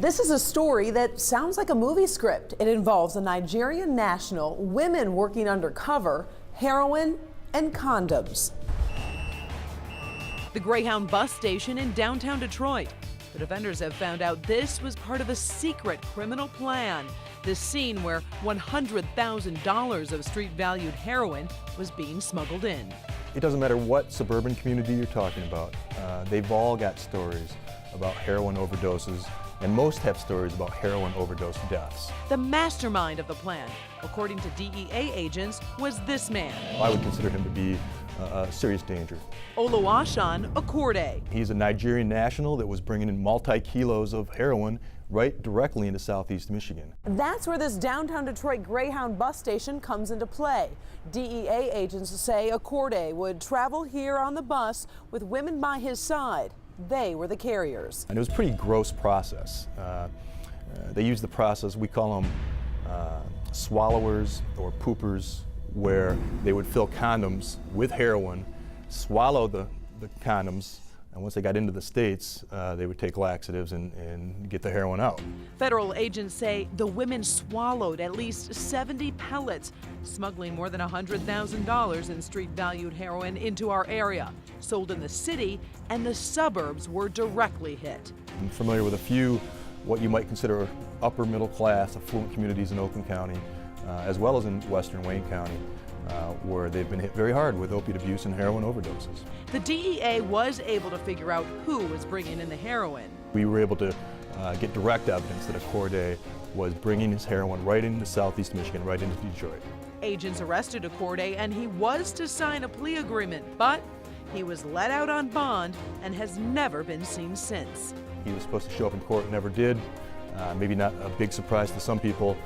This is a story that sounds like a movie script. It involves a Nigerian national, women working undercover, heroin, and condoms. The Greyhound bus station in downtown Detroit. The defenders have found out this was part of a secret criminal plan. This scene where $100,000 of street-valued heroin was being smuggled in. It doesn't matter what suburban community you're talking about. They've all got stories about heroin overdoses, and most have stories about heroin overdose deaths. The mastermind of the plan, according to DEA agents, was this man. I would consider him to be a serious danger. Oluwaseun Akorde. He's a Nigerian national that was bringing in multi-kilos of heroin right directly into southeast Michigan. That's where this downtown Detroit Greyhound bus station comes into play. DEA agents say Akorde would travel here on the bus with women by his side. They were the carriers. And it was a pretty gross process. They used the process, we call them swallowers or poopers, where they would fill condoms with heroin, swallow the condoms, and once they got into the States, they would take laxatives and get the heroin out. Federal agents say the women swallowed at least 70 pellets, smuggling more than $100,000 in street-valued heroin into our area. Sold in the city, and the suburbs were directly hit. I'm familiar with a few what you might consider upper middle class affluent communities in Oakland County, as well as in western Wayne County, where they've been hit very hard with opiate abuse and heroin overdoses. The DEA was able to figure out who was bringing in the heroin. We were able to get direct evidence that Akorde was bringing his heroin right into southeast Michigan, right into Detroit. Agents arrested Akorde, and he was to sign a plea agreement, but he was let out on bond and has never been seen since. He was supposed to show up in court, never did. Maybe not a big surprise to some people,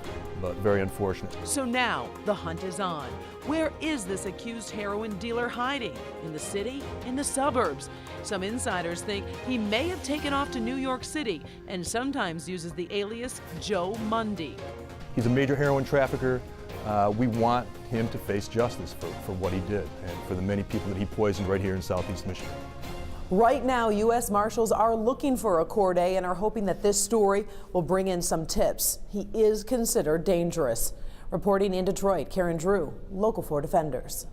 but very unfortunate. So now the hunt is on. Where is this accused heroin dealer hiding? In the city? In the suburbs? Some insiders think he may have taken off to New York City and sometimes uses the alias Joe Mundy. He's a major heroin trafficker. We want him to face justice for what he did and for the many people that he poisoned right here in southeast Michigan. Right now, U.S. Marshals are looking for Akorde and are hoping that this story will bring in some tips. He is considered dangerous. Reporting in Detroit, Karen Drew, Local 4 Defenders.